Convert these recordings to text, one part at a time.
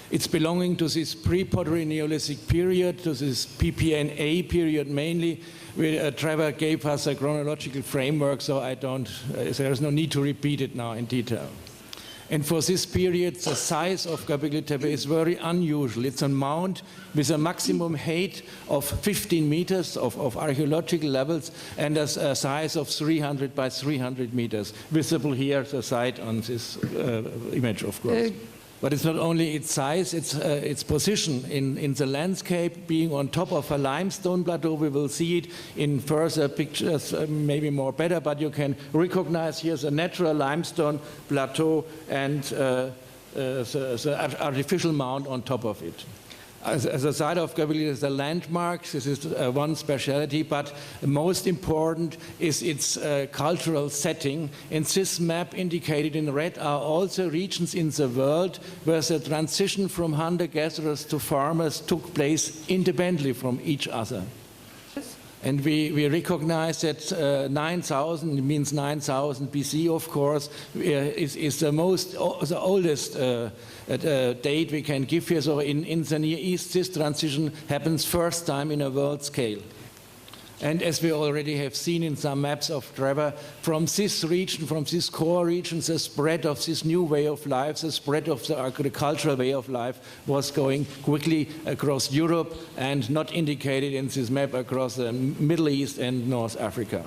It's belonging to this pre-pottery Neolithic period, to this PPNA period mainly. Trevor gave us a chronological framework, so there's no need to repeat it now in detail. And for this period, the size of Gobeklitepe is very unusual. It's a mound with a maximum height of 15 meters of archaeological levels and a size of 300 by 300 meters. Visible here, the site on this image, of course. But it's not only its size, its position in the landscape, being on top of a limestone plateau. We will see it in further pictures, maybe more better, but you can recognize here's a natural limestone plateau and the artificial mound on top of it. As a site of Gobeklitepe is a landmark. This is one speciality, but most important is its cultural setting. In this map indicated in red are also regions in the world where the transition from hunter-gatherers to farmers took place independently from each other. And we recognize that 9,000, it means 9,000 BC, of course, is the oldest date we can give here. So in the Near East, this transition happens first time in a world scale. And as we already have seen in some maps of Trevor, from this region, from this core region, the spread of this new way of life, the spread of the agricultural way of life was going quickly across Europe and not indicated in this map across the Middle East and North Africa.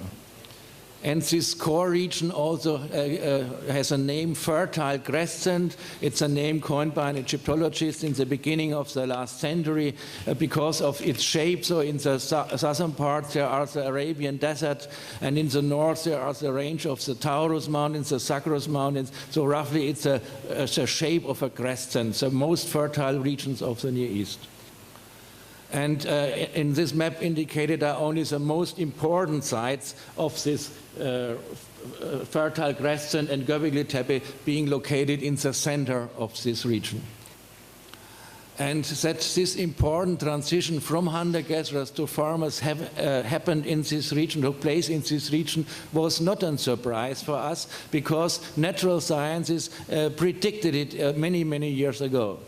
And this core region also has a name, Fertile Crescent. It's a name coined by an Egyptologist in the beginning of the last century because of its shape. So in the southern part there are the Arabian Desert, and in the north there are the range of the Taurus Mountains, the Zagros Mountains. So roughly it's a shape of a crescent, the most fertile regions of the Near East. And in this map indicated are only the most important sites of this Fertile Crescent and Gobeklitepe being located in the center of this region. And that this important transition from hunter-gatherers to farmers happened in this region, took place in this region, was not a surprise for us because natural sciences predicted it many, many years ago.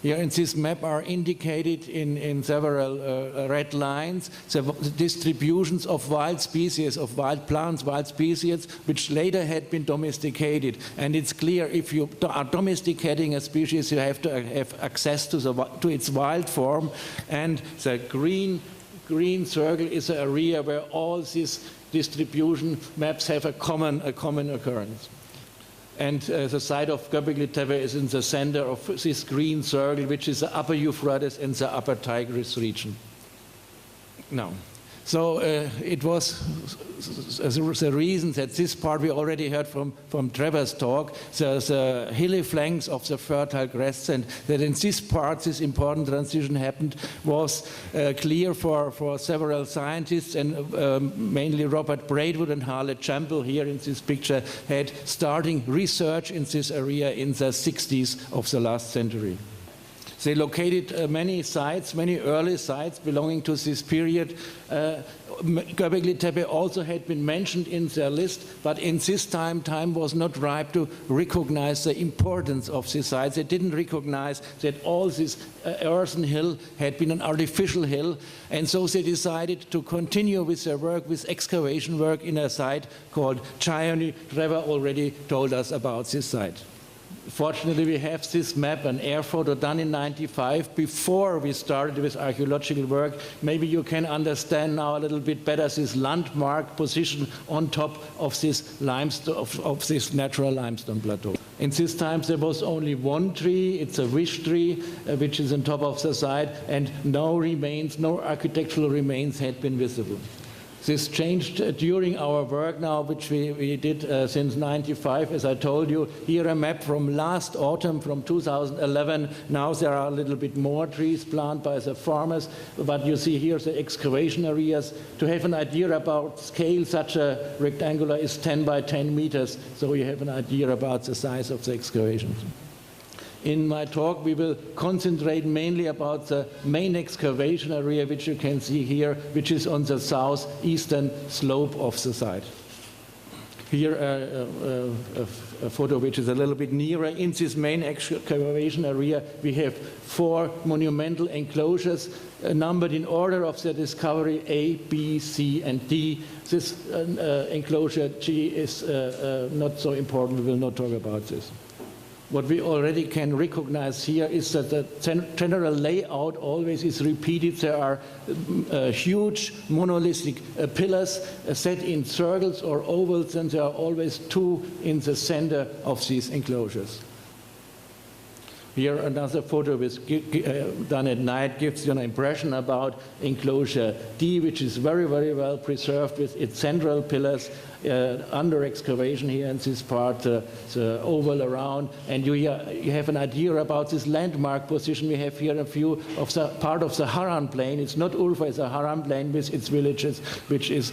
Here in this map are indicated in several red lines the distributions of wild species, of wild plants, wild species, which later had been domesticated. And it's clear if you are domesticating a species, you have to have access to its wild form. And the green circle is an area where all these distribution maps have a common occurrence. And the site of Gobeklitepe is in the center of this green circle, which is the upper Euphrates and the upper Tigris region. Now, so it was the reason that this part we already heard from Trevor's talk, the hilly flanks of the Fertile Crescent, that in this part this important transition happened, was clear for several scientists, and mainly Robert Braidwood and Harley Champel here in this picture had starting research in this area in the 60s of the last century. They located many sites, many early sites belonging to this period. Gobeklitepe also had been mentioned in their list, but in this time was not ripe to recognize the importance of these sites. They didn't recognize that all this earthen hill had been an artificial hill, and so they decided to continue with their work, with excavation work in a site called Chione. Trevor already told us about this site. Fortunately, we have this map, an air photo done in '95 before we started with archaeological work. Maybe you can understand now a little bit better this landmark position on top of this limestone, of this natural limestone plateau. In these times there was only one tree, it's a wish tree, which is on top of the site, and no remains, no architectural remains had been visible. This changed during our work now, which we did since '95, as I told you. Here a map from last autumn, from 2011. Now there are a little bit more trees planted by the farmers, but you see here the excavation areas. To have an idea about scale, such a rectangular is 10 by 10 meters, so you have an idea about the size of the excavations. In my talk, we will concentrate mainly about the main excavation area, which you can see here, which is on the southeastern slope of the site. Here a photo which is a little bit nearer. In this main excavation area, we have 4 monumental enclosures numbered in order of their discovery: A, B, C, and D. This enclosure G is not so important. We will not talk about this. What we already can recognize here is that the general layout always is repeated. There are huge monolithic pillars set in circles or ovals, and there are always 2 in the center of these enclosures. Here another photo done at night gives you an impression about enclosure D, which is very, very well preserved with its central pillars under excavation here in this part, the oval around. And you have an idea about this landmark position. We have here a view of the part of the Haran Plain. It's not Ulfa, it's a Haran Plain with its villages, which is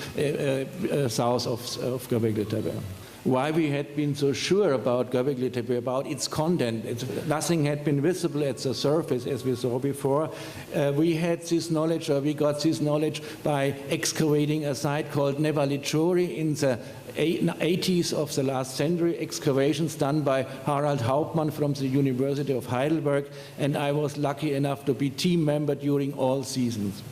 south of Gobeklitepe. Why we had been so sure about Gobeklitepe, about its content. Nothing had been visible at the surface, as we saw before. We had this knowledge, or we got this knowledge by excavating a site called Nevalichori in the 80s of the last century, excavations done by Harald Hauptmann from the University of Heidelberg, and I was lucky enough to be team member during all seasons.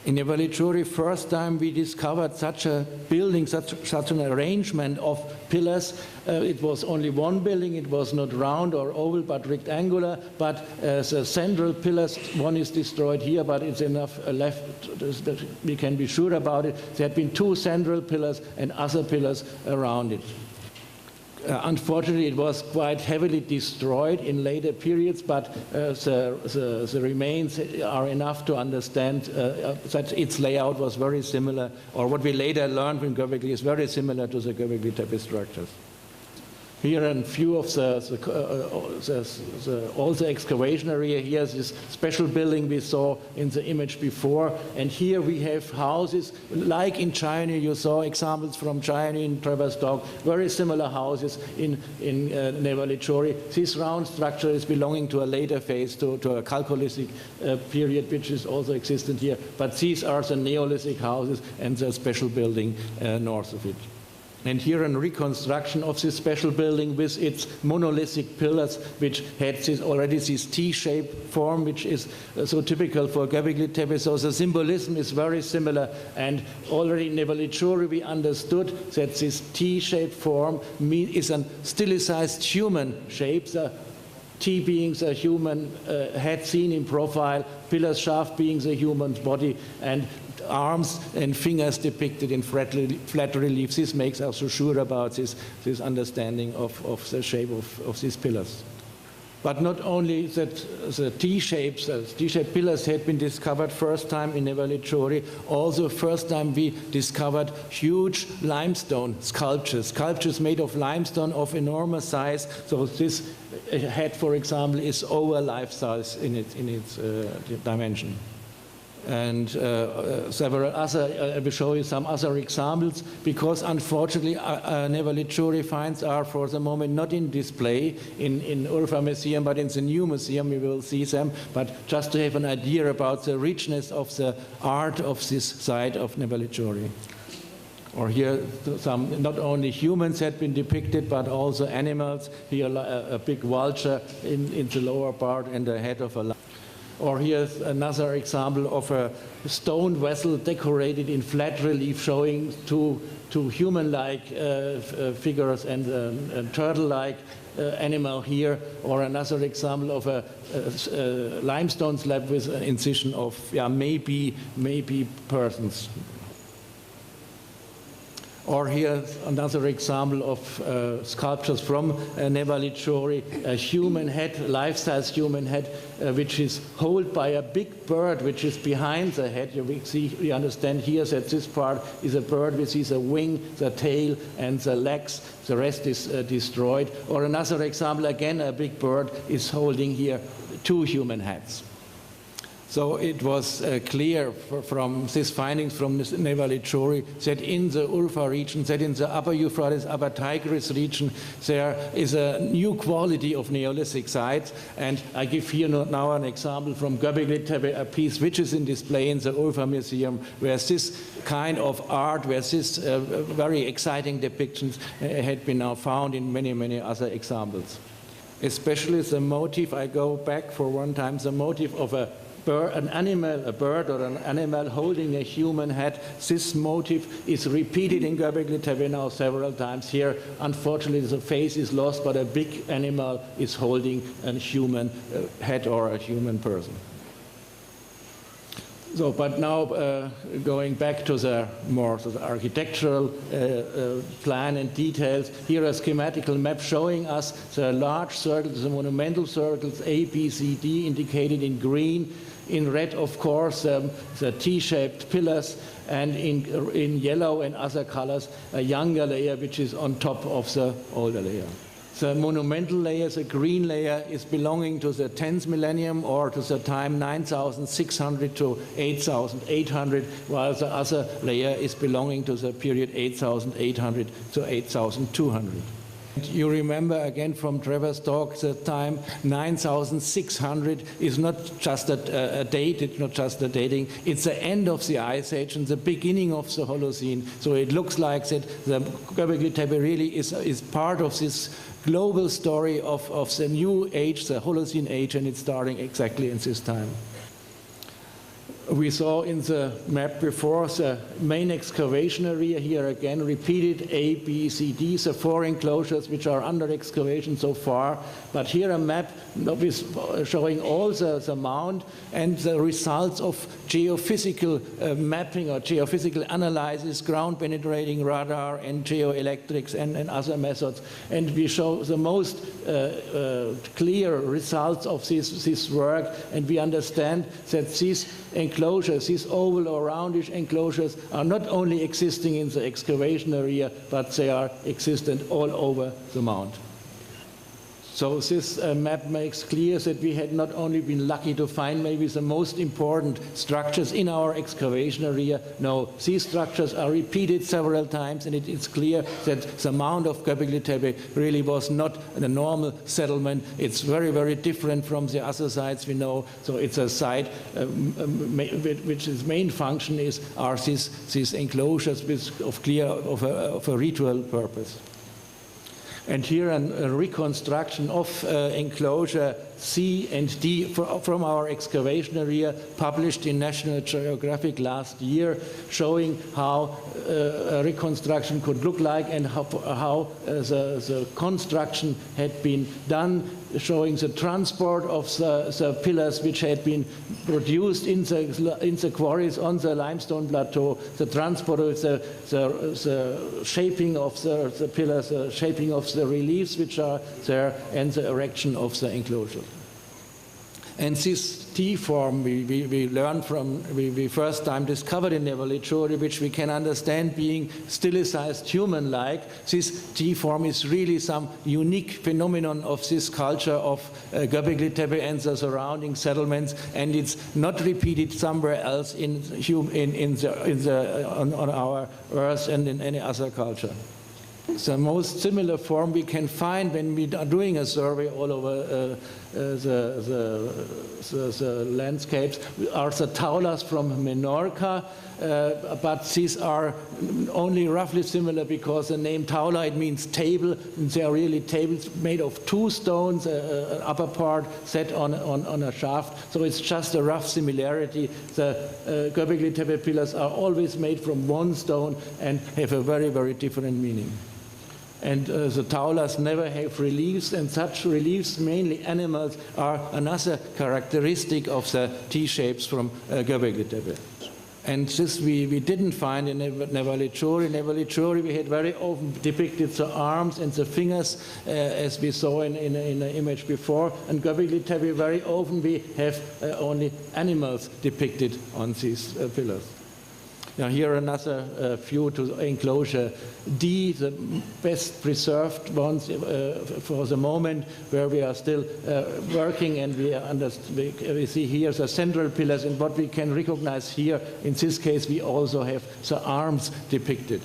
In Nevalichori, first time we discovered such a building, such an arrangement of pillars. It was only one building. It was not round or oval, but rectangular. But the central pillars, one is destroyed here, but it's enough left that we can be sure about it. There had been 2 central pillars and other pillars around it. Unfortunately, it was quite heavily destroyed in later periods, but the remains are enough to understand that its layout was very similar, or what we later learned from Göbekli is very similar to the Göbeklitepe structures. Here a few of all the excavation area. Here's this special building we saw in the image before. And here we have houses, like in China. You saw examples from China in Traversdorf, very similar houses in Nevalichori. This round structure is belonging to a later phase, to a Chalcolithic period, which is also existent here. But these are the Neolithic houses and the special building north of it. And here a reconstruction of this special building with its monolithic pillars, which had already this T-shaped form, which is so typical for Gobeklitepe. So the symbolism is very similar. And already in Nevalichori we understood that this T-shaped form is a stilized human shape. The T being the human head seen in profile, pillar shaft being the human's body, and arms and fingers depicted in flat relief. This makes us so sure about this understanding of the shape of these pillars. But not only that the T-shaped pillars had been discovered first time in Nevalichori, also first time we discovered huge limestone sculptures made of limestone of enormous size. So this head, for example, is over life size in its dimension. And several other, I will show you some other examples, because unfortunately Nevalichori finds are for the moment not in display in Urfa Museum, but in the new museum we will see them. But just to have an idea about the richness of the art of this site of Nevalichori. Or here some, not only humans had been depicted, but also animals. Here a big vulture in the lower part and the head of a lion. Or here's another example of a stone vessel decorated in flat relief, showing two human-like figures and a turtle-like animal here. Or another example of a limestone slab with an incision of maybe persons. Or here's another example of sculptures from Nevalichori, a human head, life-size human head, which is held by a big bird which is behind the head. We understand here that this part is a bird which is a wing, the tail, and the legs. The rest is destroyed. Or another example, again, a big bird is holding here 2 human heads. So it was clear from these findings from this Nevalicuri that in the Urfa region, that in the Upper Euphrates, Upper Tigris region, there is a new quality of Neolithic sites. And I give here now an example from Gobeklitepe, a piece which is in display in the Urfa Museum, where this kind of art, where this very exciting depictions had been now found in many, many other examples. Especially the motif, I go back for one time, the motif of a bird or an animal holding a human head. This motif is repeated in Gobeklitepe now several times. Here, unfortunately, the face is lost, but a big animal is holding a human head or a human person. So, but now going back to the more architectural plan and details, here a schematical map showing us the large circles, the monumental circles, A, B, C, D, indicated in green. In red, of course, the T-shaped pillars, and in yellow and other colors, a younger layer which is on top of the older layer. The monumental layer, the green layer, is belonging to the 10th millennium or to the time 9,600 to 8,800, while the other layer is belonging to the period 8,800 to 8,200. You remember again from Trevor's talk, the time 9,600 is not just a date, it's not just a dating, it's the end of the Ice Age and the beginning of the Holocene. So it looks like that the Gobeklitepe really is part of this global story of the new age, the Holocene age, and it's starting exactly in this time. We saw in the map before the main excavation area, here again repeated A, B, C, D, the 4 enclosures which are under excavation so far. But here a map showing all the mound and the results of geophysical mapping or geophysical analysis, ground penetrating radar and geoelectrics and other methods. And we show the most clear results of this work, and we understand that these enclosures, these oval or roundish enclosures, are not only existing in the excavation area, but they are existent all over the mound. So this map makes clear that we had not only been lucky to find maybe the most important structures in our excavation area. No, these structures are repeated several times, and it's clear that the mound of Gobeklitepe really was not the normal settlement. It's very, very different from the other sites we know. So it's a site which its main function are these enclosures of a ritual purpose. And here a reconstruction of enclosure C and D from our excavation area, published in National Geographic last year, showing how a reconstruction could look like and how the construction had been done, showing the transport of the pillars which had been produced in the quarries on the limestone plateau, the transport of the shaping of the pillars, the shaping of the reliefs which are there, and the erection of the enclosure. And this T form we learned from, we first time discovered in Nevalicuri, which we can understand being stilicized human-like. This T form is really some unique phenomenon of this culture of Gobeklitepe and the surrounding settlements, and it's not repeated somewhere else on our Earth and in any other culture. The most similar form we can find when we are doing a survey all over the landscapes are the taulas from Menorca, but these are only roughly similar because the name taula, it means table, and they are really tables made of 2 stones, an upper part set on a shaft, so it's just a rough similarity. The Gobeklitepe pillars are always made from 1 stone and have a very, very different meaning. And the taulas never have reliefs, and such reliefs, mainly animals, are another characteristic of the T-shapes from Gobeklitepe. And this we didn't find in Nevalicuri. In Nevalicuri we had very often depicted the arms and the fingers, as we saw in the image before. And Gobeklitepe very often we have only animals depicted on these pillars. Now here another view to enclosure D, the best preserved ones for the moment, where we are still working, and we see here the central pillars, and what we can recognize here, in this case we also have the arms depicted.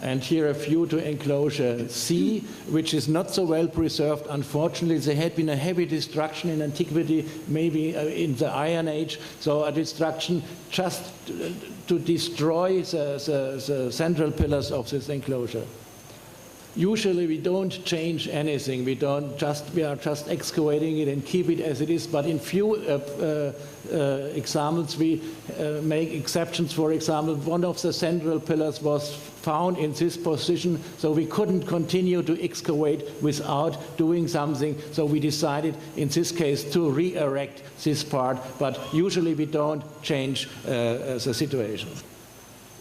And here a view to enclosure C, which is not so well preserved. Unfortunately, there had been a heavy destruction in antiquity, maybe in the Iron Age, so a destruction just to destroy the central pillars of this enclosure. Usually we don't change anything, we are just excavating it and keep it as it is, but in few examples we make exceptions. For example, one of the central pillars was found in this position, so we couldn't continue to excavate without doing something, so we decided in this case to re-erect this part, but usually we don't change the situation.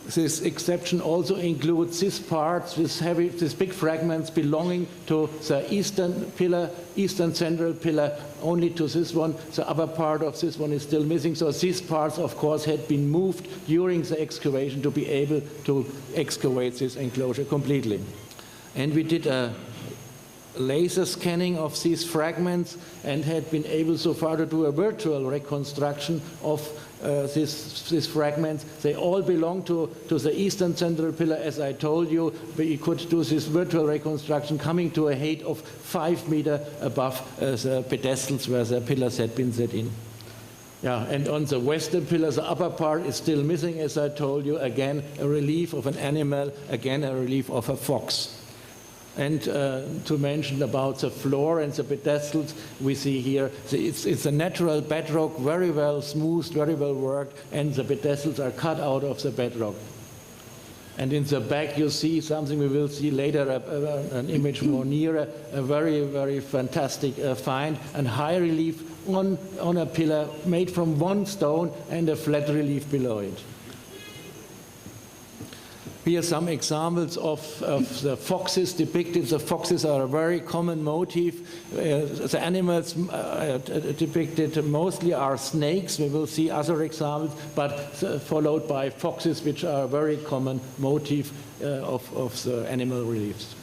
This exception also includes these parts, these big fragments belonging to the eastern pillar, eastern central pillar, only to this one. The upper part of this one is still missing. So these parts, of course, had been moved during the excavation to be able to excavate this enclosure completely. And we did a laser scanning of these fragments and had been able so far to do a virtual reconstruction of these fragments. They all belong to the eastern central pillar, as I told you. We could do this virtual reconstruction coming to a height of 5 meters above the pedestals where the pillars had been set in. Yeah, and on the western pillar, the upper part is still missing, as I told you. Again, a relief of an animal, again, a relief of a fox. And to mention about the floor and the pedestals, we see here, it's a natural bedrock, very well smoothed, very well worked, and the pedestals are cut out of the bedrock. And in the back you see something we will see later, an image more nearer, a very, very fantastic find, and high relief on a pillar made from one stone and a flat relief below it. Here are some examples of the foxes depicted. The foxes are a very common motif. The animals depicted mostly are snakes. We will see other examples, but followed by foxes, which are a very common motif of the animal reliefs.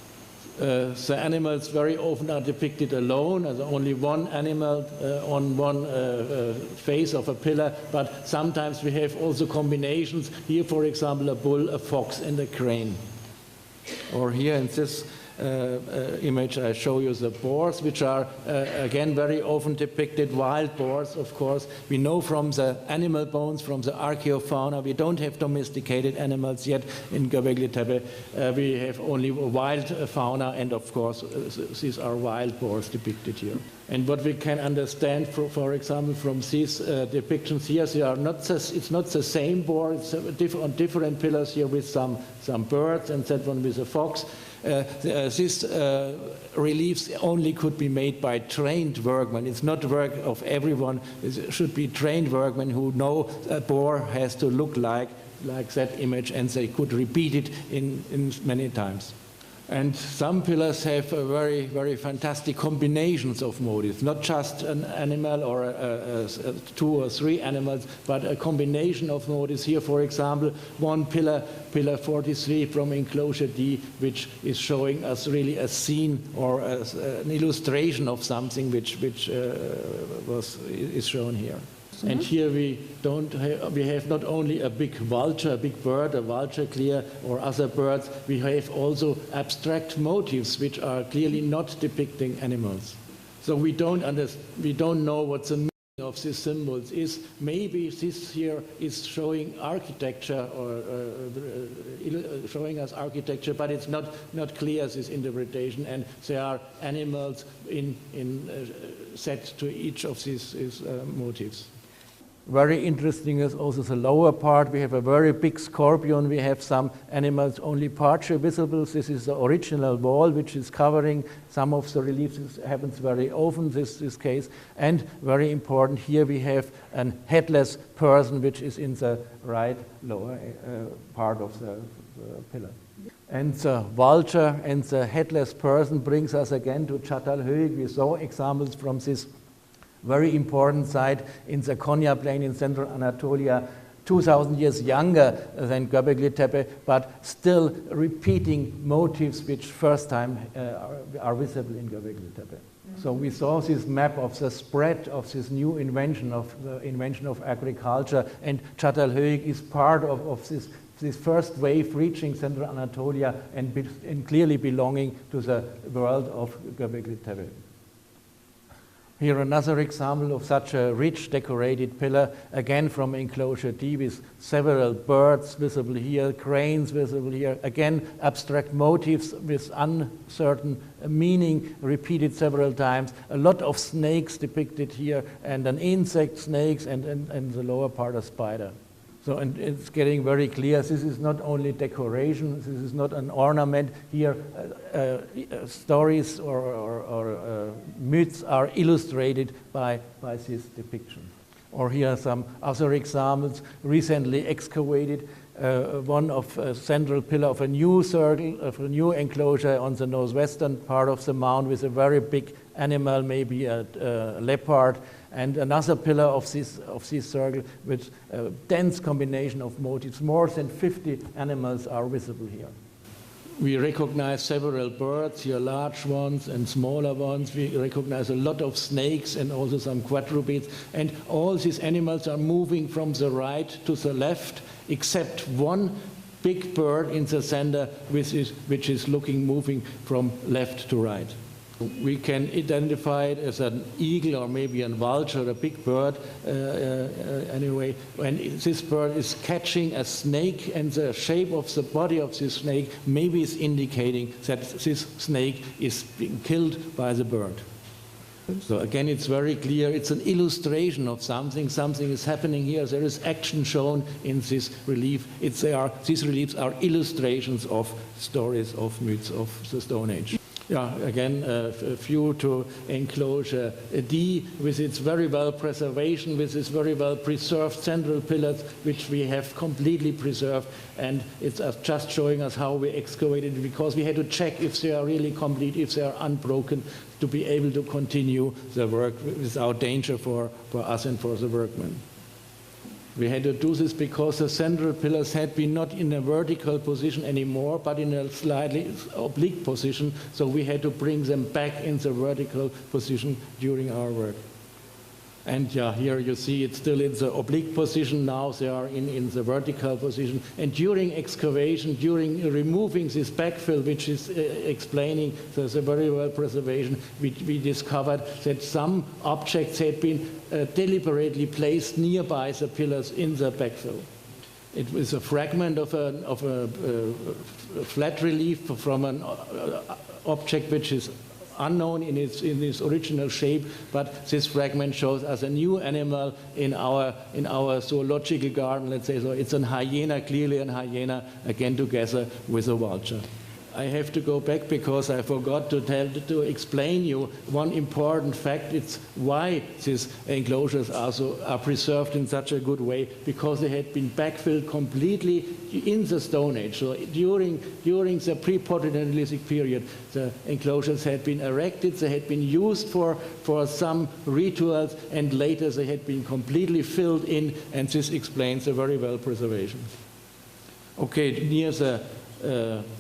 The animals very often are depicted alone, as only one animal on one face of a pillar, but sometimes we have also combinations. Here, for example, a bull, a fox, and a crane. Or here in this image I show you the boars, which are again very often depicted, wild boars, of course. We know from the animal bones, from the archaeofauna, we don't have domesticated animals yet in Gobeklitepe. We have only wild fauna, and of course these are wild boars depicted here. And what we can understand, for example, from these depictions here, they are not it's not the same boar, it's on different pillars here with some birds, and that one with a fox. These reliefs only could be made by trained workmen. It's not work of everyone. It should be trained workmen who know a boar has to look like that image, and they could repeat it in many times. And some pillars have very, very fantastic combinations of motifs, not just an animal or 2 or 3 animals, but a combination of motifs. Here, for example, one pillar, pillar 43 from enclosure D, which is showing us really a scene or an illustration of something which is shown here. And here we have not only a big vulture, a big bird, a vulture clear, or other birds, we have also abstract motifs which are clearly not depicting animals. So we don't know what the meaning of these symbols is. Maybe this here is showing architecture or showing us architecture, but it's not clear, this interpretation, and there are animals set to each of these motifs. Very interesting is also the lower part. We have a very big scorpion. We have some animals only partially visible. This is the original wall, which is covering some of the reliefs. This happens very often, this case. And very important, here we have a headless person, which is in the right lower part of the pillar. And the vulture and the headless person brings us again to Çatalhöyük. We saw examples from this very important site in the Konya plain in central Anatolia 2,000 years younger than Gobeklitepe, but still repeating motifs which first time are visible in Gobeklitepe. So we saw this map of the spread of this new invention, of the invention of agriculture, and Çatalhöyük is part of this first wave reaching Central Anatolia and clearly belonging to the world of Gobeklitepe. Here another example of such a rich decorated pillar, again from enclosure D, with several birds visible here, cranes visible here, again abstract motifs with uncertain meaning repeated several times, a lot of snakes depicted here, and an insect, snakes, and the lower part a spider. So, and it's getting very clear, this is not only decoration, this is not an ornament. Here, stories or myths are illustrated by this depiction. Or here are some other examples, recently excavated, one of a central pillar of a new circle, of a new enclosure on the northwestern part of the mound with a very big animal, maybe a leopard, and another pillar of this circle with a dense combination of motifs. More than 50 animals are visible here. We recognize several birds here, large ones and smaller ones. We recognize a lot of snakes and also some quadrupeds. And all these animals are moving from the right to the left, except one big bird in the center, which is moving from left to right. We can identify it as an eagle or maybe a vulture, a big bird. Anyway, when this bird is catching a snake, and the shape of the body of this snake maybe is indicating that this snake is being killed by the bird. So again, it's very clear, it's an illustration of something. Something is happening here. There is action shown in this relief. These reliefs are illustrations of stories, of myths of the Stone Age. Yeah, again, a view to enclosure D with its very well preservation, with its very well preserved central pillars, which we have completely preserved. And it's just showing us how we excavated it, because we had to check if they are really complete, if they are unbroken, to be able to continue the work without danger for us and for the workmen. We had to do this because the central pillars had been not in a vertical position anymore, but in a slightly oblique position, so we had to bring them back in the vertical position during our work. And yeah, here you see it's still in the oblique position. Now they are in the vertical position. And during excavation, during removing this backfill, which is explaining the very well preservation, we discovered that some objects had been deliberately placed nearby the pillars in the backfill. It was a fragment of a flat relief from an object which is unknown in its original shape, but this fragment shows us a new animal in our zoological garden, let's say. So it's a hyena, clearly a hyena, again together with a vulture. I have to go back because I forgot to explain you one important fact. It's why these enclosures are preserved in such a good way, because they had been backfilled completely in the Stone Age. So during the pre-pottery Neolithic period, the enclosures had been erected, they had been used for some rituals, and later they had been completely filled in, and this explains the very well preservation. Okay, near the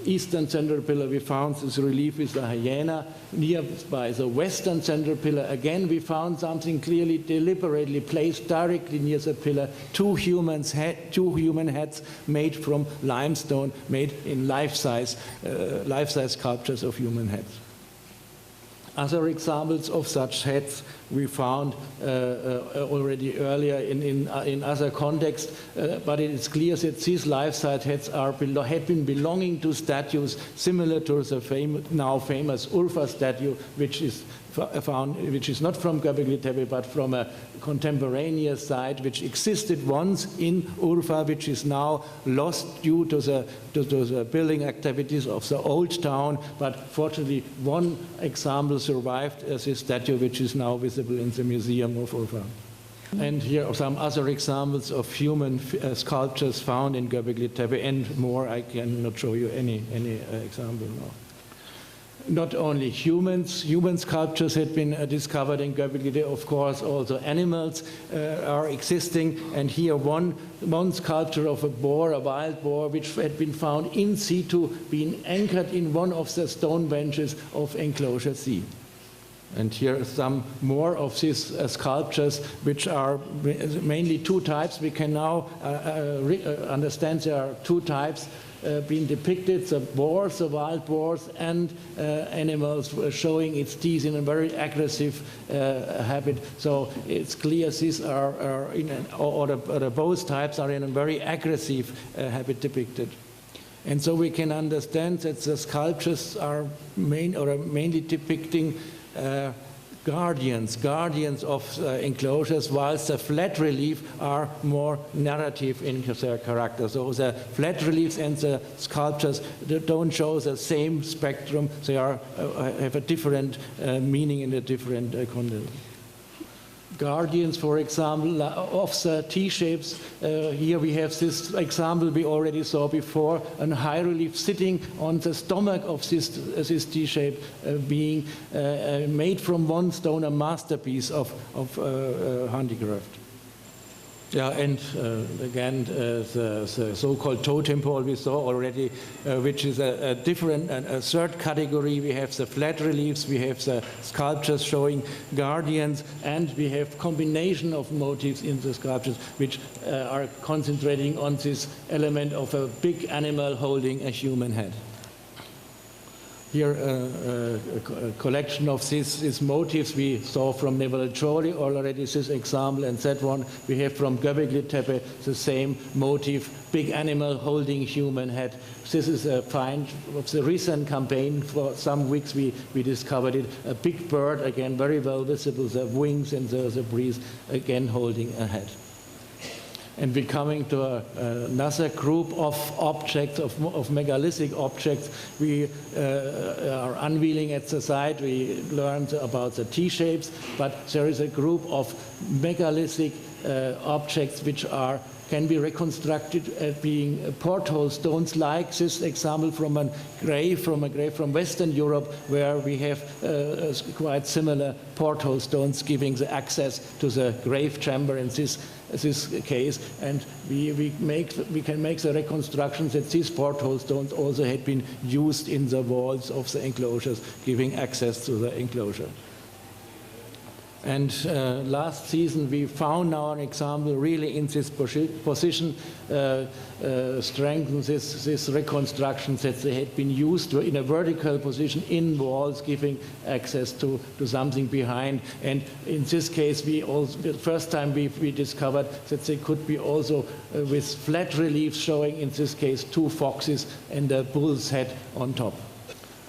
eastern central pillar we found this relief with the hyena. Nearby the western central pillar, again we found something clearly deliberately placed directly near the pillar, two human heads made from limestone, made in life-size sculptures of human heads. Other examples of such heads we found already earlier in other contexts, but it is clear that these life-size heads had been belonging to statues similar to the now famous Urfa statue, which is not from Gobeklitepe, but from a contemporaneous site which existed once in Urfa, which is now lost due to the building activities of the old town. But fortunately, one example survived as a statue which is now visible in the Museum of Urfa. And here are some other examples of human sculptures found in Gobeklitepe and more. I cannot show you any example now. not only human sculptures had been discovered in Gobeklitepe, of course also animals are existing, and here one sculpture of a boar, a wild boar, which had been found in situ, being anchored in one of the stone benches of enclosure C. And here are some more of these sculptures, which are mainly two types. We can now understand there are two types being depicted, the boars, the wild boars, and animals showing its teeth in a very aggressive habit. So it's clear these are both types are in a very aggressive habit depicted. And so we can understand that the sculptures are mainly depicting guardians of enclosures, whilst the flat relief are more narrative in their character. So the flat reliefs and the sculptures don't show the same spectrum. They have a different meaning in a different context. Guardians, for example, of the T-shapes. Here we have this example we already saw before, a high relief sitting on the stomach of this T-shape being made from one stone, a masterpiece of handicraft. Yeah, and again, the so-called totem pole we saw already, which is a third category. We have the flat reliefs, we have the sculptures showing guardians, and we have combination of motifs in the sculptures, which are concentrating on this element of a big animal holding a human head. Here, a collection of these motifs we saw from Nivellachori already, this example, and that one we have from Gobeklitepe, the same motif, big animal holding human head. This is a find of the recent campaign. For some weeks we discovered it. A big bird, again, very well visible, the wings and the breeze, again holding a head. And we're coming to another group of objects, of megalithic objects. We are unveiling at the side. We learned about the T-shapes, but there is a group of megalithic objects which can be reconstructed as being porthole stones, like this example from a grave from Western Europe, where we have quite similar porthole stones giving the access to the grave chamber in this case, and we can make the reconstruction that these porthole stones also had been used in the walls of the enclosures, giving access to the enclosure. And last season we found now an example really in this position, strengthens this reconstruction that they had been used in a vertical position in walls, giving access to something behind. And in this case, the first time we discovered that they could be also with flat reliefs showing, in this case, two foxes and a bull's head on top.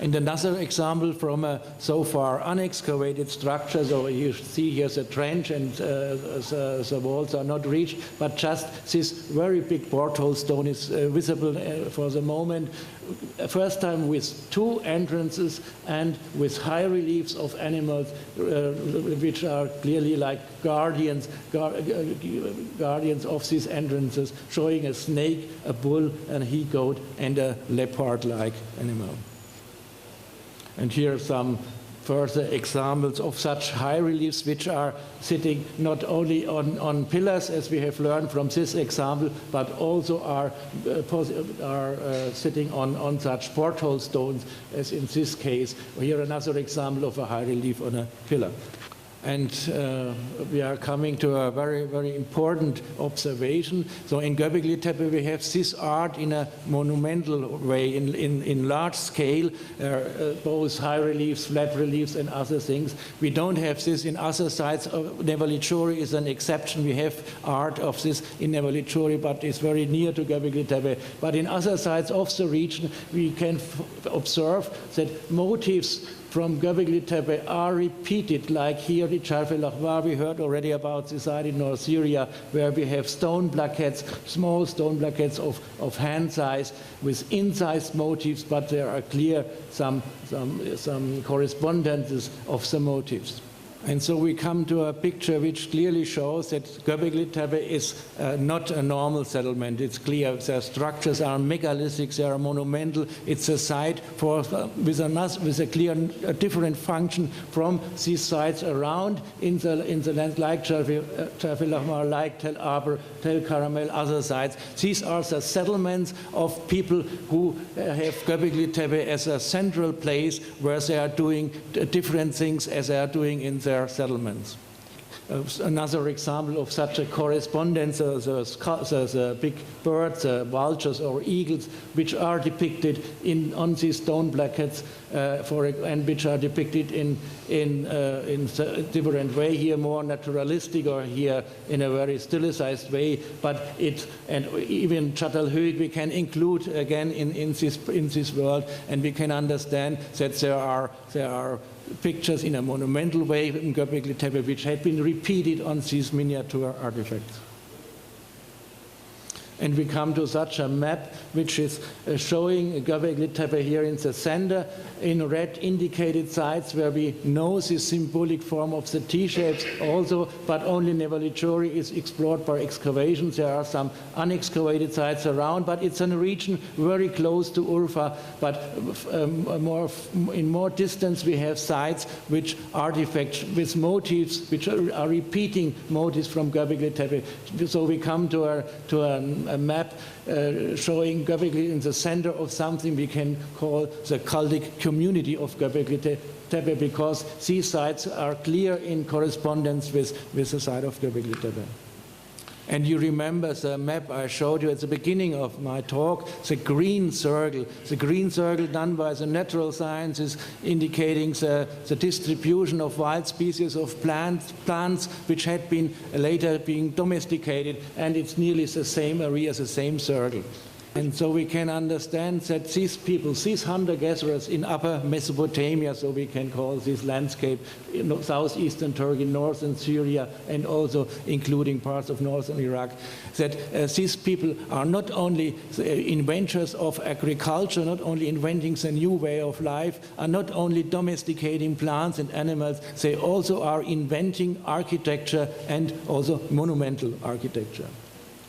And another example from a so far unexcavated structure. So you see here's a trench, and the walls are not reached, but just this very big porthole stone is visible for the moment. First time with two entrances and with high reliefs of animals, which are clearly like guardians of these entrances, showing a snake, a bull, a he-goat, and a leopard-like animal. And here are some further examples of such high reliefs, which are sitting not only on pillars, as we have learned from this example, but also are sitting on such porthole stones, as in this case. Here another example of a high relief on a pillar. And we are coming to a very, very important observation. So in Gobeklitepe we have this art in a monumental way, in large scale, both high reliefs, flat reliefs, and other things. We don't have this in other sites. Nivellachori is an exception. We have art of this in Nivellachori, but it's very near to Gobeklitepe. But in other sites of the region, we can observe that motifs from Gobeklitepe are repeated, like here in Charfelachwa. We heard already about this site in North Syria, where we have stone plaquettes, small stone plaquettes of hand size with incised motifs, but there are clear some correspondences of the motifs. And so we come to a picture which clearly shows that Gobeklitepe is not a normal settlement. It's clear their structures are megalithic, they are monumental. It's a site with a clear different function from these sites around in the land like Trafilahmar, like Tel Aber, Tel Caramel, other sites. These are the settlements of people who have Gobeklitepe as a central place where they are doing different things as they are doing in their settlements. Another example of such a correspondence, the big birds, vultures or eagles, which are depicted on these stone plaques, and which are depicted in a different way, here more naturalistic, or here in a very stilized way. But and even Çatalhöyük we can include again in this world, and we can understand that there are pictures in a monumental way in Gobeklitepe which had been repeated on these miniature artifacts. And we come to such a map which is showing Gobeklitepe here in the center, in red indicated sites where we know the symbolic form of the T-shapes also, but only Nevalicori is explored by excavations. There are some unexcavated sites around, but it's a region very close to Urfa, but in more distance we have sites which artifacts with motifs which are repeating motifs from Gobeklitepe. So we come to a map showing Göbekli in the center of something we can call the cultic community of Gobeklitepe, because these sites are clear in correspondence with the site of Gobeklitepe. And you remember the map I showed you at the beginning of my talk, the green circle done by the natural sciences, indicating the distribution of wild species of plants which had been later being domesticated, and it's nearly the same area, the same circle. And so we can understand that these people, these hunter-gatherers in Upper Mesopotamia, so we can call this landscape, southeastern Turkey, northern Syria, and also including parts of northern Iraq, that these people are not only inventors of agriculture, not only inventing the new way of life, are not only domesticating plants and animals, they also are inventing architecture and also monumental architecture.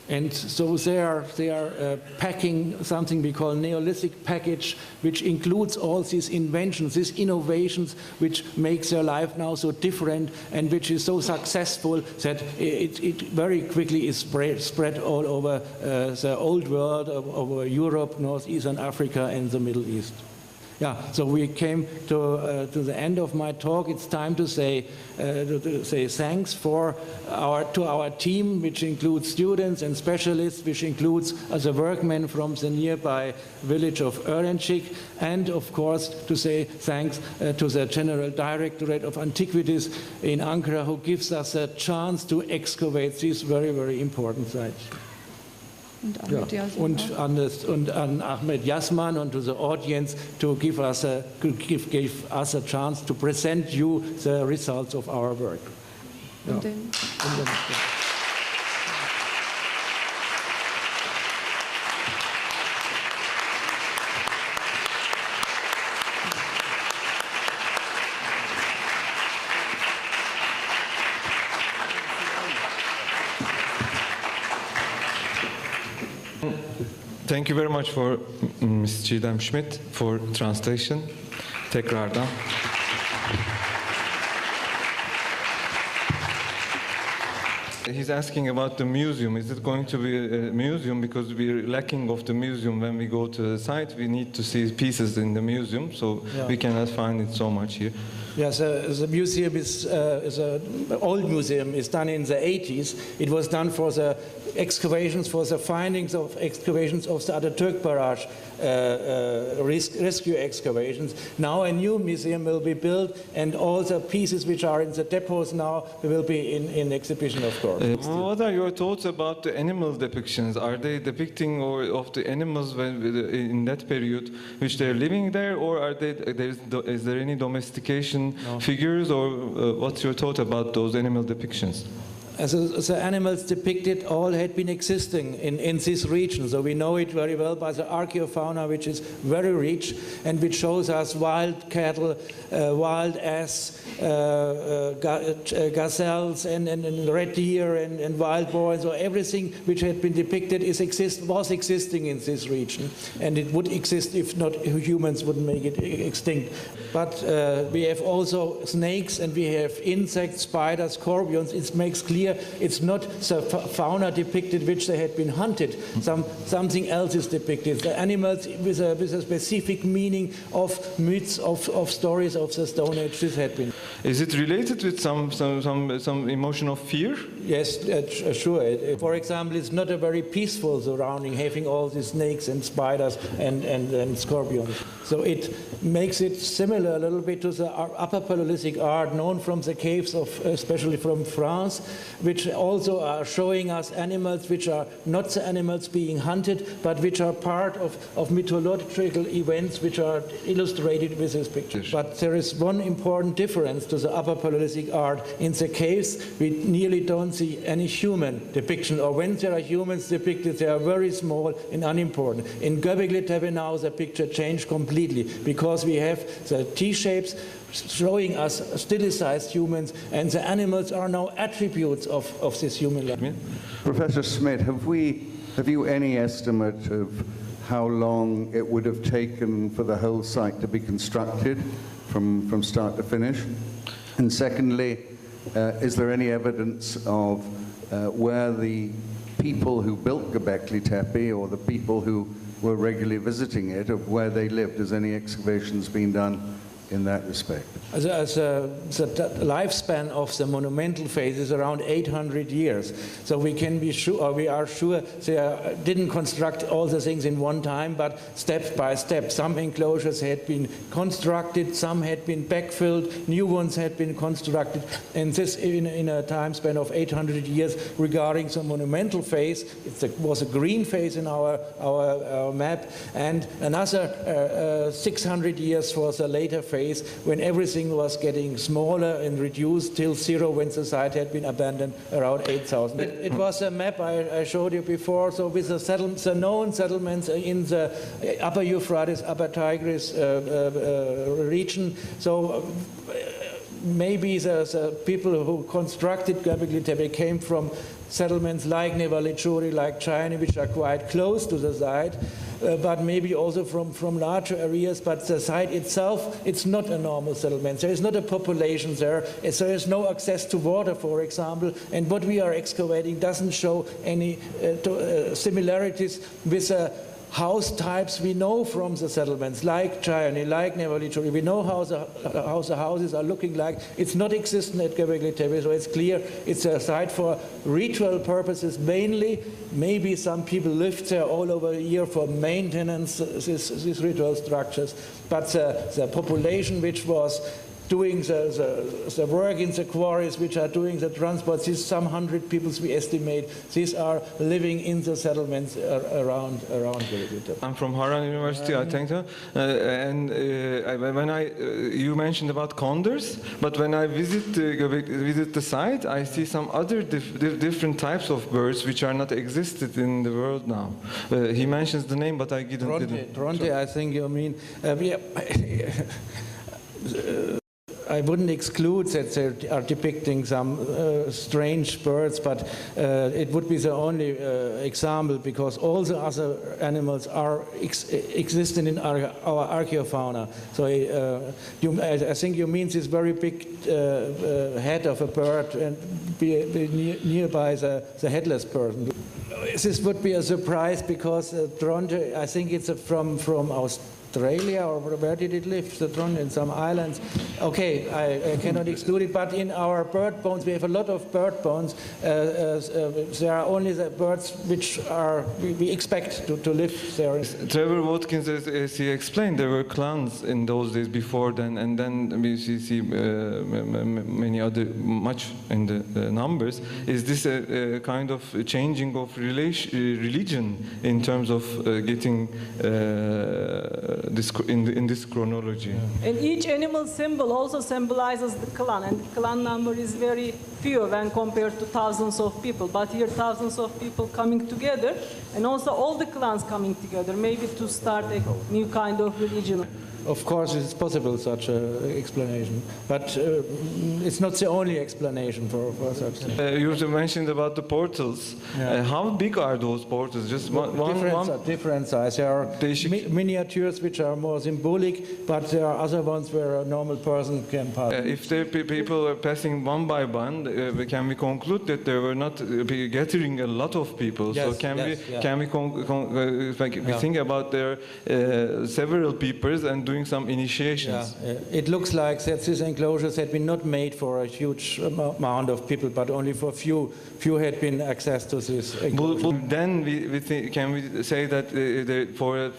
And so they are packing something we call Neolithic package, which includes all these inventions, these innovations, which makes their life now so different and which is so successful that it very quickly is spread all over the old world, over Europe, northeastern Africa, and the Middle East. Yeah, so we came to the end of my talk. It's time to say thanks to our team, which includes students and specialists, which includes the workmen from the nearby village of Öğrencik, and of course to say thanks to the General Directorate of Antiquities in Ankara, who gives us a chance to excavate these very, very important sites. And an Ahmed Yasman and to the audience to give us a chance to present you the results of our work. Thank you very much for Ms. Çiğdem Schmidt for translation. Tekrardan. He's asking about the museum. Is it going to be a museum? Because we're lacking of the museum when we go to the site. We need to see pieces in the museum, so we cannot find it so much here. Yes, the museum is an old museum. It's done in the 80s. It was done for the excavations, for the findings of excavations of the Atatürk barrage, rescue excavations. Now a new museum will be built, and all the pieces which are in the depots now will be in exhibition, of course. What are your thoughts about the animal depictions? Are they depicting of the animals in that period which they're living there, or are is there any domestication figures, or what's your thought about those animal depictions? As the animals depicted all had been existing in this region, so we know it very well by the archaeofauna, which is very rich and which shows us wild cattle, wild ass, gazelles and red deer and wild boar. So everything which had been depicted was existing in this region, and it would exist if not humans wouldn't make it extinct. But we have also snakes, and we have insects, spiders, scorpions. It makes clear it's not the fauna depicted which they had been hunted. Something else is depicted. The animals with a specific meaning of myths, of stories of the Stone Age. This had been. Is it related with some emotion of fear? Yes, sure. For example, it's not a very peaceful surrounding, having all these snakes and spiders and scorpions. So it makes it similar a little bit to the Upper Paleolithic art known from the caves of, especially from France, which also are showing us animals which are not the animals being hunted, but which are part of mythological events which are illustrated with this picture. But there is one important difference to the Upper Paleolithic art. In the caves, we nearly don't see any human depiction, or when there are humans depicted, they are very small and unimportant. In Gobeklitepe now, the picture changed completely, because we have the T-shapes showing us stilized humans, and the animals are now attributes of this human life. Professor Schmidt, have you any estimate of how long it would have taken for the whole site to be constructed from start to finish? And secondly, is there any evidence of where the people who built Gobeklitepe, or the people who were regularly visiting it, of where they lived? Has any excavations been done in that respect? The lifespan of the monumental phase is around 800 years. So we can be sure, or we are sure, they didn't construct all the things in one time, but step by step. Some enclosures had been constructed, some had been backfilled, new ones had been constructed, and this in a time span of 800 years. Regarding the monumental phase, it was a green phase in our map, and another 600 years for the later phase, when everything was getting smaller and reduced till zero, when the site had been abandoned around 8,000. It was a map I showed you before, so with the known settlements in the Upper Euphrates, Upper Tigris region. So maybe the people who constructed Gobeklitepe came from settlements like Nevalichuri, like China, which are quite close to the site, but maybe also from larger areas. But the site itself, it's not a normal settlement. There is not a population there. There is no access to water, for example. And what we are excavating doesn't show any similarities with house types we know from the settlements, like Chione, like Nevalichuri. We know how the houses are looking like. It's not existent at Gobeklitepe, so it's clear it's a site for ritual purposes mainly. Maybe some people lived there all over the year for maintenance, these ritual structures. But the population which was doing the work in the quarries, which are doing the transport, these some 100 people we estimate, these are living in the settlements around Gobeklitepe. I'm from Harran University, I think, and you mentioned about condors, but when I visit the site, I see some other different types of birds which are not existed in the world now. He mentions the name, but I didn't. Dronte, I think you mean. I wouldn't exclude that they are depicting some strange birds, but it would be the only example, because all the other animals are existing in our archaeofauna. So I think you mean this very big head of a bird and nearby the headless person. This would be a surprise, because Dronte, I think it's from Australia, or where did it live? The drone in some islands. Okay, I cannot exclude it, but in our bird bones, we have a lot of bird bones. There are only the birds which we expect to live there. Trevor Watkins, as he explained, there were clans in those days before then, and then we see many other, much in the numbers. Is this a kind of changing of religion in terms of getting in this chronology. And each animal symbol also symbolizes the clan, and the clan number is very few when compared to thousands of people. But here, thousands of people coming together, and also all the clans coming together, maybe to start a new kind of religion. Of course, it's possible, such an explanation, but it's not the only explanation for such things. You mentioned about the portals. Yeah. How big are those portals? Just Different size. There are miniatures which are more symbolic, but there are other ones where a normal person can pass. If the people are passing one by one, can we conclude that they were not gathering a lot of people? Yes, so can we Yeah. think about there several peoples and doing some initiations? Yeah. It looks like that these enclosures had been not made for a huge amount of people, but only for few had been access to this. Then can we say that for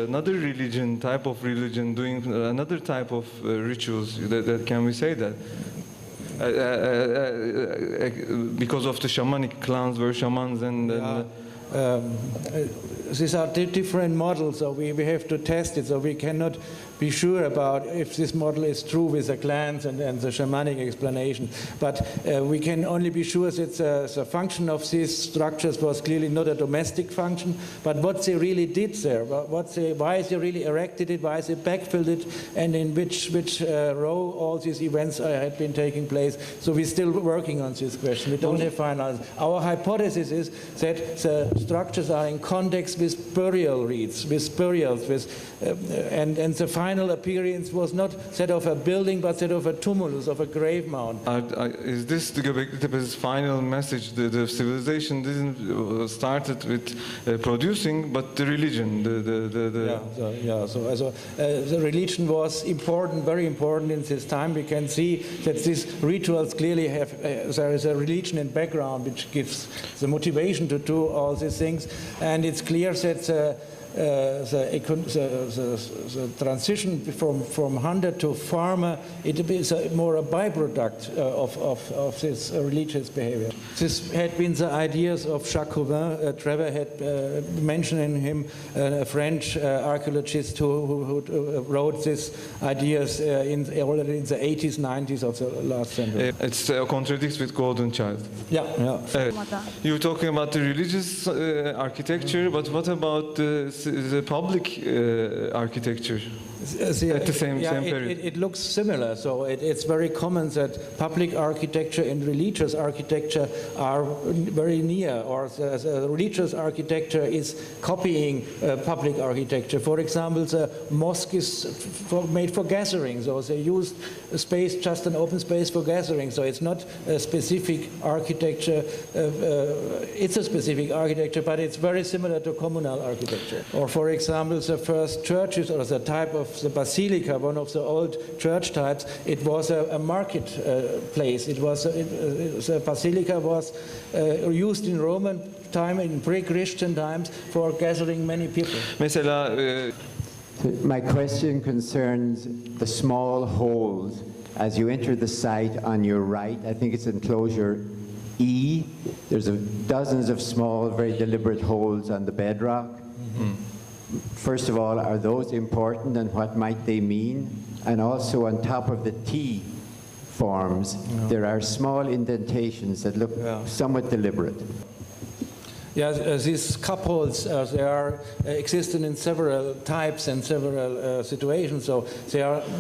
another religion, type of religion, doing another type of rituals, that can we say that? Because of the shamanic clans were shamans and these are different models, so we have to test it, so we cannot be sure about if this model is true with the clans and the shamanic explanation. But we can only be sure that the function of these structures was clearly not a domestic function, but what they really did there, why they really erected it, why they backfilled it, and in which row all these events had been taking place. So we're still working on this question. We don't have final answers. Our hypothesis is that the structures are in context with burial rites, with burials, and the final appearance was not that of a building, but that of a tumulus, of a grave mound. Is this the Gobeklitepe's final message? The civilization didn't started with producing, but the religion. So the religion was important, very important in this time. We can see that these rituals clearly have, there is a religion in background which gives the motivation to do all these things, and it's clear that the transition from hunter to farmer, it is more a byproduct of this religious behavior. This had been the ideas of Jacobin. Trevor had mentioned in him a French archaeologist who wrote these ideas already in the 80s, 90s of the last century. It contradicts with Golden Child. Yeah. You're talking about the religious architecture, but what about the public architecture? At the same period. It looks similar. So it's very common that public architecture and religious architecture are very near, or the religious architecture is copying public architecture. For example, the mosque is made for gathering, so they used a space, just an open space for gathering. So it's not a specific architecture. It's a specific architecture, but it's very similar to communal architecture. Or for example, the first churches, or the type of the basilica, one of the old church types, it was a market place. The basilica was used in Roman time, in pre-Christian times, for gathering many people. My question concerns the small holes. As you enter the site on your right, I think it's enclosure E, there's dozens of small, very deliberate holes on the bedrock. Mm-hmm. First of all, are those important, and what might they mean? And also on top of the T forms, there are small indentations that look somewhat deliberate. Yeah, these cupholes, they are existing in several types and several situations. So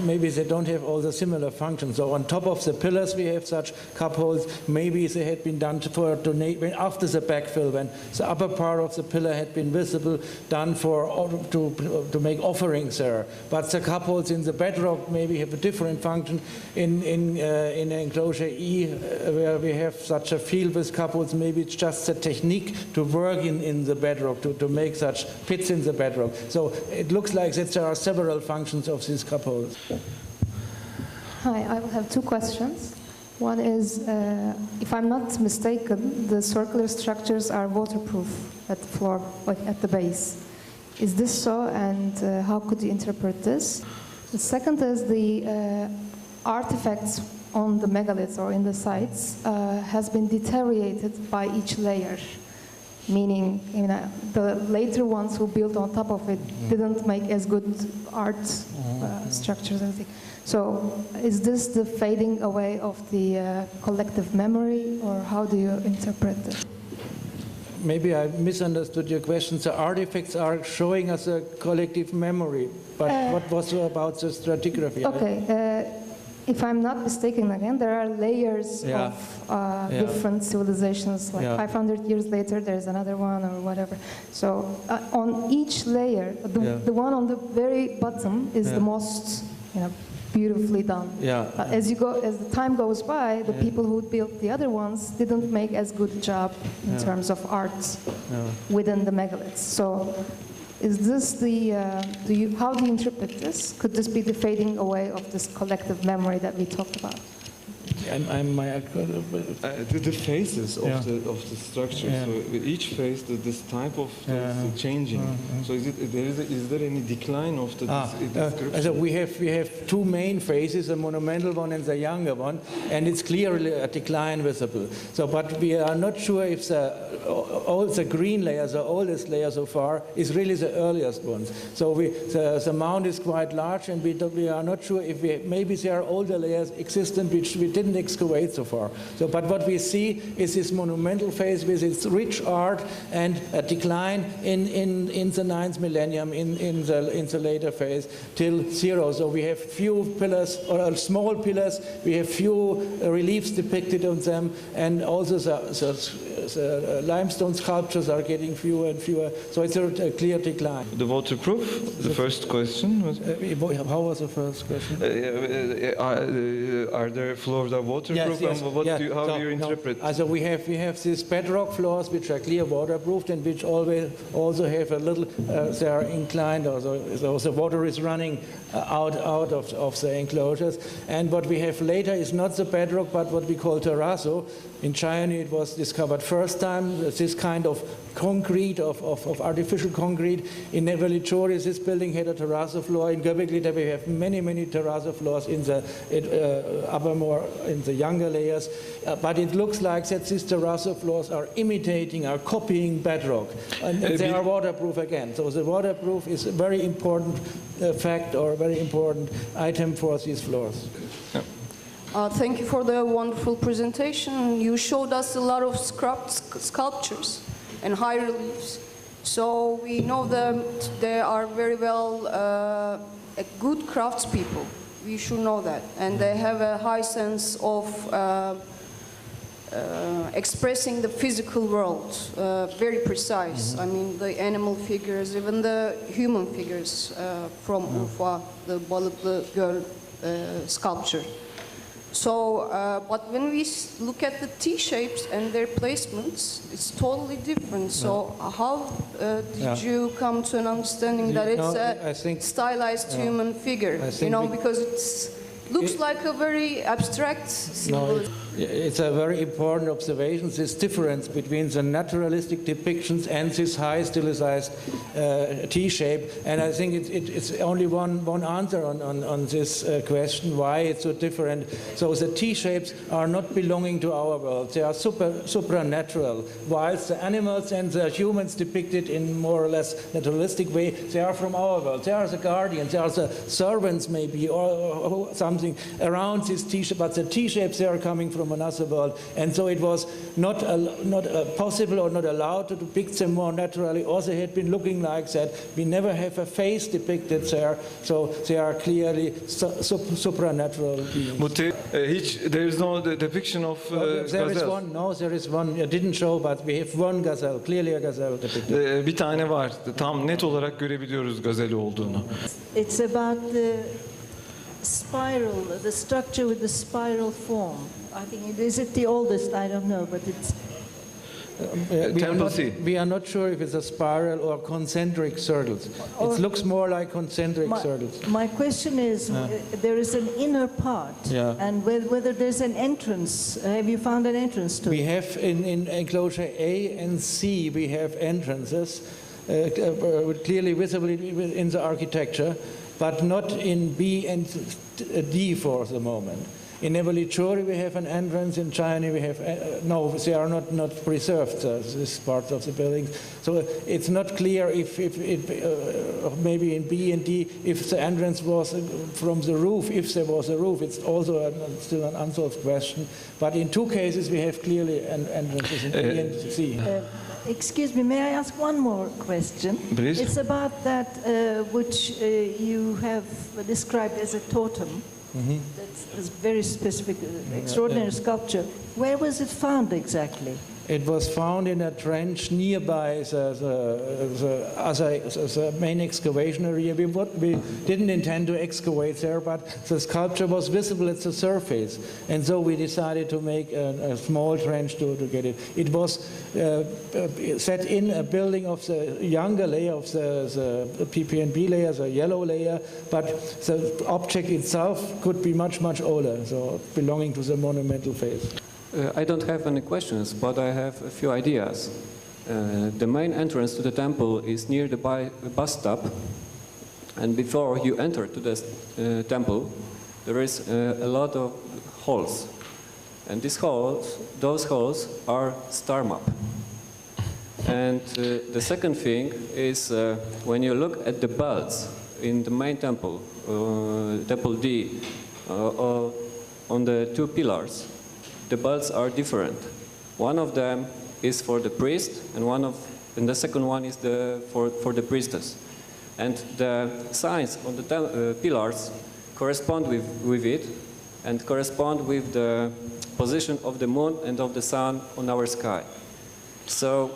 maybe they don't have all the similar functions. So on top of the pillars, we have such cupholes. Maybe they had been done after the backfill, when the upper part of the pillar had been visible, done to make offerings there. But the cupholes in the bedrock maybe have a different function. In enclosure E, where we have such a field with cupholes, maybe it's just a technique to work in the bedrock, to make such pits in the bedrock. So it looks like that there are several functions of these cupholes. Hi, I will have two questions. One is, if I'm not mistaken, the circular structures are waterproof at the floor, like at the base. Is this so, and how could you interpret this? The second is the artifacts on the megaliths or in the sites has been deteriorated by each layer. meaning the later ones who built on top of it didn't make as good art structures, I think. So is this the fading away of the collective memory, or how do you interpret it? Maybe I misunderstood your question. The artifacts are showing us a collective memory, but what was about the stratigraphy? Okay, if I'm not mistaken again, there are layers of different civilizations, like 500 years later there's another one or whatever. So on each layer, the one on the very bottom is the most beautifully done. As the time goes by, the people who built the other ones didn't make as good a job in terms of art within the megaliths. So is this the, how do you interpret this? Could this be the fading away of this collective memory that we talked about? The phases of the structure. So with each phase, this type of changing. So is there any decline of the description? So we have two main phases, a monumental one and the younger one, and it's clearly a decline visible. So, but we are not sure if all the green layers, the oldest layer so far, is really the earliest ones. So the mound is quite large, and we are not sure if maybe there are older layers existent which we didn't excavate so far. So, but what we see is this monumental phase with its rich art and a decline in the 9th millennium in the later phase till zero. So we have few pillars or small pillars. We have few reliefs depicted on them, and also the limestone sculptures are getting fewer and fewer. So it's a clear decline. The waterproof. The first question was. How was the first question? Are there floors that waterproof? Yes. And how do you interpret? So we have these bedrock floors which are clear waterproofed and which always also have a little. They are inclined, so the water is running out of the enclosures. And what we have later is not the bedrock, but what we call terrazzo. In China, it was discovered first time. This kind of concrete, of artificial concrete. In Nevellichori, this building had a terrazzo floor. In Gobeklitepe, we have many terrazzo floors in the in the younger layers. But it looks like that these terrazzo floors are copying bedrock. And they are waterproof again. So the waterproof is a very important fact or a very important item for these floors. Yeah. Thank you for the wonderful presentation. You showed us a lot of sculptures and high reliefs. So we know that they are very well good craftspeople. We should know that. And they have a high sense of expressing the physical world, very precise. I mean, the animal figures, even the human figures from Urfa, the Balıklı Göl sculpture. So, but when we look at the T-shapes and their placements, it's totally different. So how did you come to an understanding that it's a stylized human figure? Because it looks like a very abstract symbol. It's a very important observation, this difference between the naturalistic depictions and this high stylized T-shape. And I think it's only one answer on this question, why it's so different. So the T-shapes are not belonging to our world. They are supernatural, whilst the animals and the humans depicted in more or less naturalistic way, they are from our world. They are the guardians, they are the servants maybe, or something around this T-shape. But the T-shapes, they are coming from another world, and so it was not possible or not allowed to depict them more naturally. Also, had been looking like that. We never have a face depicted there, so they are clearly supernatural beings. But there is no depiction of there is one. No, there is one. I didn't show, but we have one gazelle, clearly a gazelle depicted. Bir tane var. Tam net olarak görebiliyoruz gazeli olduğunu. It's about the spiral, the structure with the spiral form. I think is it the oldest? I don't know, but it's. We are not sure if it's a spiral or concentric circles. It looks more like concentric circles. My question is, there is an inner part, and whether there's an entrance. Have you found an entrance to it? We have in enclosure A and C, we have entrances clearly visible in the architecture, but not in B and D for the moment. In Gobeklitepe we have an entrance. In China we have no, they are not preserved. This part of the building, so it's not clear if maybe in B and D if the entrance was from the roof. If there was a roof, it's also still an unsolved question. But in two cases we have clearly entrances in B and C. Excuse me, may I ask one more question? Please. It's about that which you have described as a totem. That's a very specific, extraordinary sculpture. Where was it found exactly? It was found in a trench nearby the main excavation area. We didn't intend to excavate there, but the sculpture was visible at the surface. And so we decided to make a small trench to get it. It was set in a building of the younger layer of the PP&B layer, the yellow layer, but the object itself could be much, much older, so belonging to the monumental phase. I don't have any questions, but I have a few ideas. The main entrance to the temple is near the bus stop, and before you enter to the temple, there is a lot of halls, and those halls are star map. And the second thing is when you look at the belts in the main temple, Temple D, on the two pillars, the belts are different. One of them is for the priest, and the second one is for the priestess. And the signs on the pillars correspond with it, and correspond with the position of the moon and of the sun on our sky. So,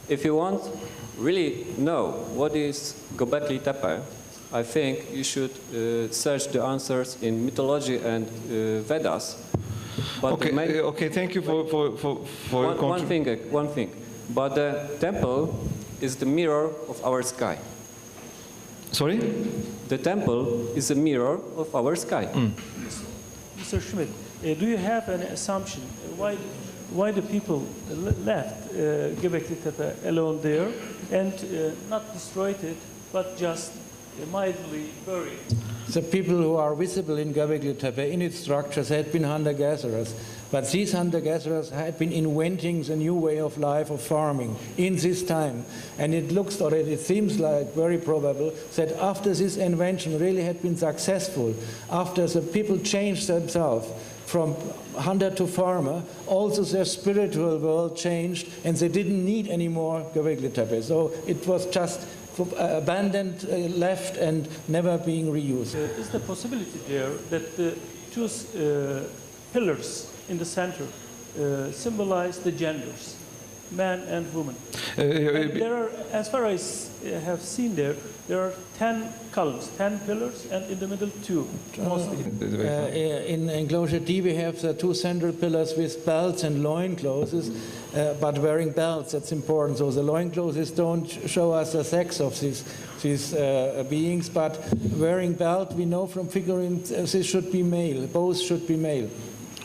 if you want really know what is Gobeklitepe, I think you should search the answers in mythology and Vedas. But okay, thank you for one thing. But the temple is the mirror of our sky. Sorry? The temple is a mirror of our sky. Mr. Schmidt, do you have an assumption why the people left Gobeklitepe alone there and not destroyed it, but just mildly buried? The people who are visible in Gobeklitepe, in its structures, had been hunter-gatherers. But these hunter-gatherers had been inventing the new way of life of farming in this time. And it seems like very probable that after this invention really had been successful, after the people changed themselves from hunter to farmer, also their spiritual world changed, and they didn't need any more Gobeklitepe. So it was just abandoned, left, and never being reused. Is the possibility there that the two pillars in the center symbolize the genders, man and woman? And there are, as far as I have seen there are 10 columns, 10 pillars, and in the middle 2, mostly. In enclosure D we have the two central pillars with belts and loinclothes, but wearing belts, that's important. So the loinclothes don't show us the sex of these beings, but wearing belt, we know from figurines, this should be male, both should be male.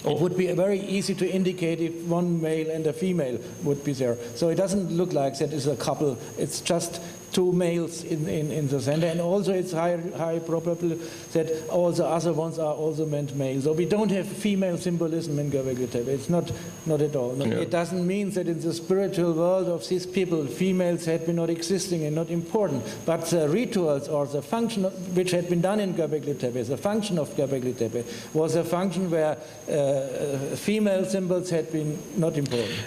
It would be very easy to indicate if one male and a female would be there. So it doesn't look like that is a couple, it's just two males in the center, and also it's high probable that all the other ones are also meant male. So we don't have female symbolism in Gobeklitepe. It's not at all. No. Yeah. It doesn't mean that in the spiritual world of these people, females had been not existing and not important. But the rituals or the function which had been done in Gobeklitepe, the function of Gobeklitepe, was a function where female symbols had been not important.